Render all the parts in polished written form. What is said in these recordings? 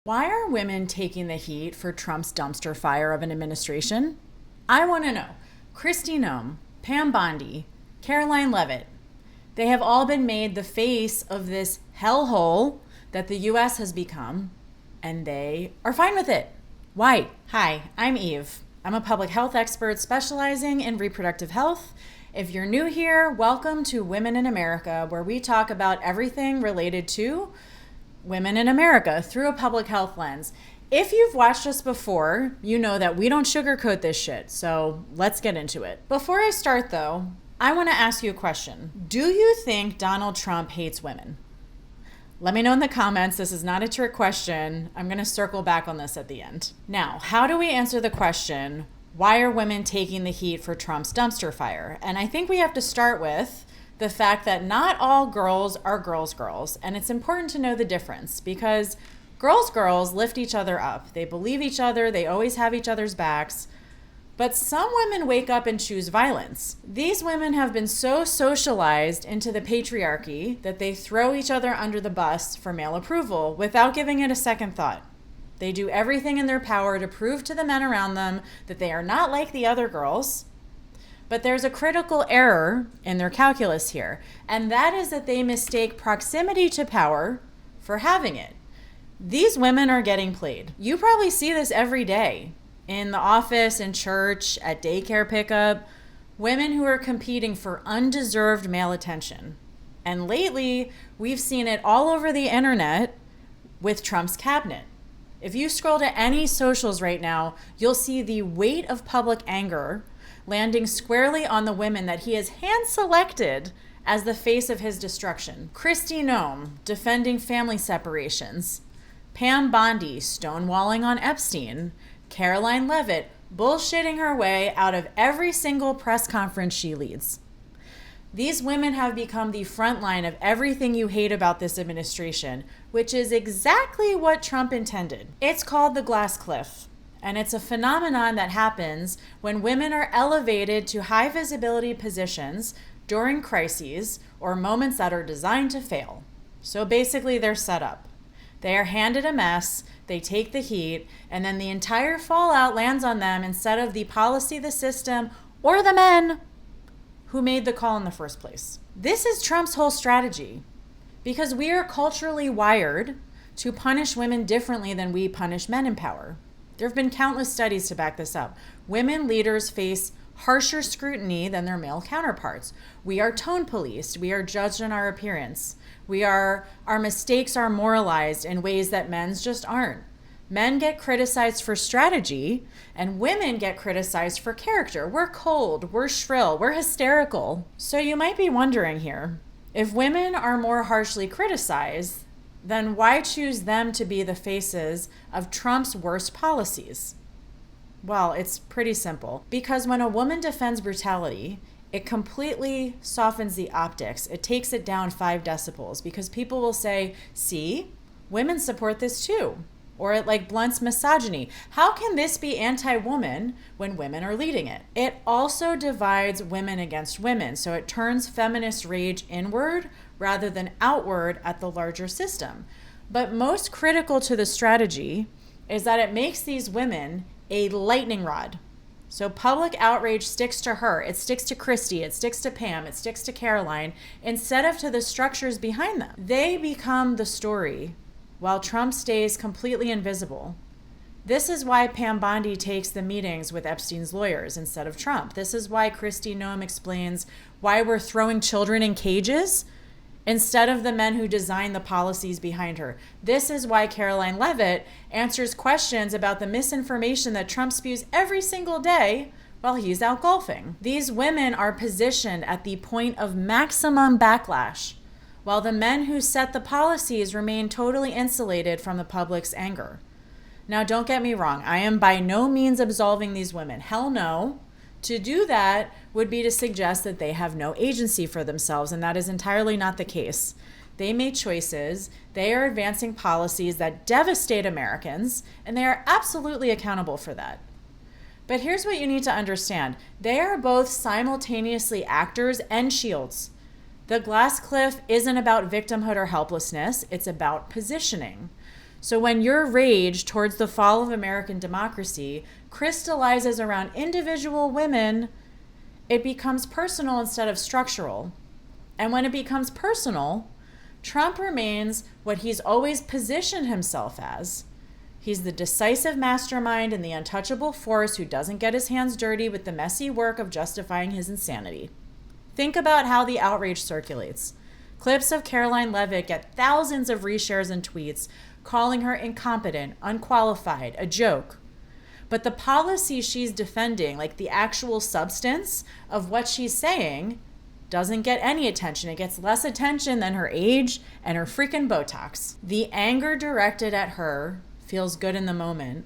Why are women taking the heat for Trump's dumpster fire of an administration? I want to know. Kristi Noem, Pam Bondi, Caroline Leavitt, they have all been made the face of this hellhole that the U.S. has become, and they are fine with it. Why? Hi, I'm Eve. I'm a public health expert specializing in reproductive health. If you're new here, welcome to Women in America, where we talk about everything related to women in America through a public health lens. If you've watched us before, you know that we don't sugarcoat this shit, so let's get into it. Before I start though, I want to ask you a question. Do you think Donald Trump hates women? Let me know in the comments. This is not a trick question. I'm going to circle back on this at the end. Now, how do we answer the question, why are women taking the heat for Trump's dumpster fire? And I think we have to start with the fact that not all girls are girls, and it's important to know the difference because girls lift each other up. They believe each other, they always have each other's backs. But some women wake up and choose violence. These women have been so socialized into the patriarchy that they throw each other under the bus for male approval without giving it a second thought. They do everything in their power to prove to the men around them that they are not like the other girls. But there's a critical error in their calculus here, and that is that they mistake proximity to power for having it. These women are getting played. You probably see this every day in the office, in church, at daycare pickup, women who are competing for undeserved male attention. And lately, we've seen it all over the internet with Trump's cabinet. If you scroll to any socials right now, you'll see the weight of public anger landing squarely on the women that he has hand-selected as the face of his destruction. Kristi Noem, defending family separations. Pam Bondi, stonewalling on Epstein. Caroline Leavitt, bullshitting her way out of every single press conference she leads. These women have become the front line of everything you hate about this administration, which is exactly what Trump intended. It's called the glass cliff. And it's a phenomenon that happens when women are elevated to high visibility positions during crises or moments that are designed to fail. So basically they're set up. They are handed a mess, they take the heat, and then the entire fallout lands on them instead of the policy, the system, or the men who made the call in the first place. This is Trump's whole strategy because we are culturally wired to punish women differently than we punish men in power. There have been countless studies to back this up. Women leaders face harsher scrutiny than their male counterparts. We are tone policed. We are judged on our appearance. Our mistakes are moralized in ways that men's just aren't. Men get criticized for strategy, and women get criticized for character. We're cold, we're shrill, we're hysterical. So you might be wondering here, if women are more harshly criticized, then why choose them to be the faces of Trump's worst policies? Well, it's pretty simple. Because when a woman defends brutality, it completely softens the optics. It takes it down 5 decibels because people will say, see, women support this too. Or it like blunts misogyny. How can this be anti-woman when women are leading it? It also divides women against women. So it turns feminist rage inward rather than outward at the larger system. But most critical to the strategy is that it makes these women a lightning rod. So public outrage sticks to her, it sticks to Kristi, it sticks to Pam, it sticks to Caroline, instead of to the structures behind them. They become the story while Trump stays completely invisible. This is why Pam Bondi takes the meetings with Epstein's lawyers instead of Trump. This is why Kristi Noem explains why we're throwing children in cages instead of the men who designed the policies behind her. This is why Caroline Leavitt answers questions about the misinformation that Trump spews every single day while he's out golfing. These women are positioned at the point of maximum backlash, while the men who set the policies remain totally insulated from the public's anger. Now, don't get me wrong. I am by no means absolving these women. Hell no. To do that would be to suggest that they have no agency for themselves, and that is entirely not the case. They made choices, they are advancing policies that devastate Americans, and they are absolutely accountable for that. But here's what you need to understand. They are both simultaneously actors and shields. The glass cliff isn't about victimhood or helplessness, it's about positioning. So when your rage towards the fall of American democracy crystallizes around individual women, it becomes personal instead of structural. And when it becomes personal, Trump remains what he's always positioned himself as. He's the decisive mastermind and the untouchable force who doesn't get his hands dirty with the messy work of justifying his insanity. Think about how the outrage circulates. Clips of Karoline Leavitt get thousands of reshares and tweets calling her incompetent, unqualified, a joke. But the policy she's defending, like the actual substance of what she's saying, doesn't get any attention. It gets less attention than her age and her freaking Botox. The anger directed at her feels good in the moment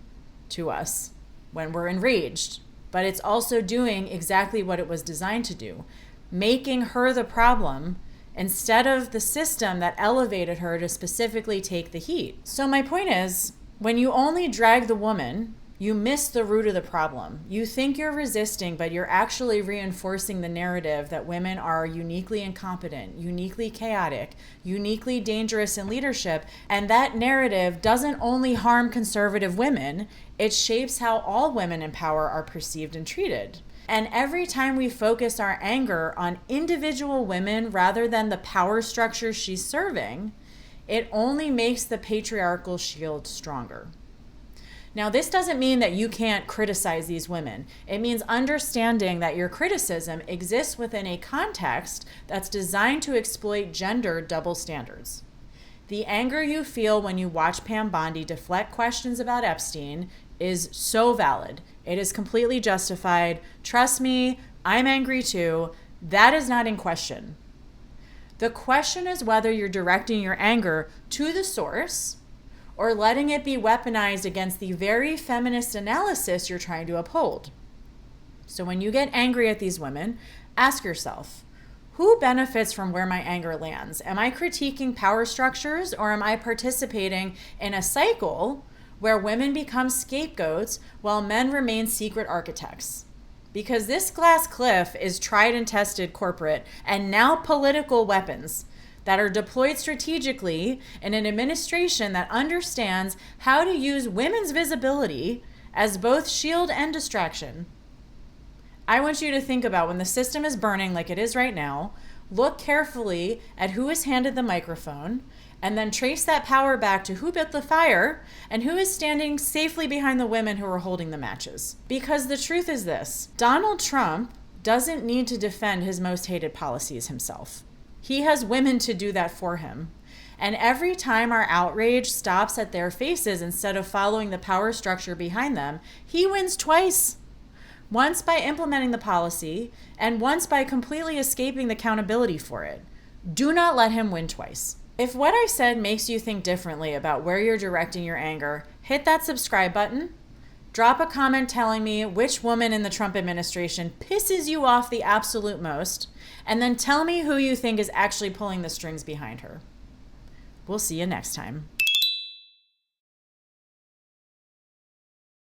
to us when we're enraged, but it's also doing exactly what it was designed to do, making her the problem instead of the system that elevated her to specifically take the heat. So my point is, when you only drag the woman, you miss the root of the problem. You think you're resisting, but you're actually reinforcing the narrative that women are uniquely incompetent, uniquely chaotic, uniquely dangerous in leadership. And that narrative doesn't only harm conservative women, it shapes how all women in power are perceived and treated. And every time we focus our anger on individual women rather than the power structure she's serving, it only makes the patriarchal shield stronger. Now, this doesn't mean that you can't criticize these women. It means understanding that your criticism exists within a context that's designed to exploit gender double standards. The anger you feel when you watch Pam Bondi deflect questions about Epstein is so valid. It is completely justified. Trust me, I'm angry too. That is not in question. The question is whether you're directing your anger to the source or letting it be weaponized against the very feminist analysis you're trying to uphold. So when you get angry at these women, ask yourself, who benefits from where my anger lands? Am I critiquing power structures, or am I participating in a cycle where women become scapegoats while men remain secret architects? Because this glass cliff is tried and tested corporate and now political weapons that are deployed strategically in an administration that understands how to use women's visibility as both shield and distraction. I want you to think about when the system is burning like it is right now, look carefully at who is handed the microphone, and then trace that power back to who built the fire and who is standing safely behind the women who are holding the matches. Because the truth is this, Donald Trump doesn't need to defend his most hated policies himself. He has women to do that for him. And every time our outrage stops at their faces instead of following the power structure behind them, he wins twice. Once by implementing the policy, and once by completely escaping the accountability for it. Do not let him win twice. If what I said makes you think differently about where you're directing your anger, hit that subscribe button. Drop a comment telling me which woman in the Trump administration pisses you off the absolute most, and then tell me who you think is actually pulling the strings behind her. We'll see you next time.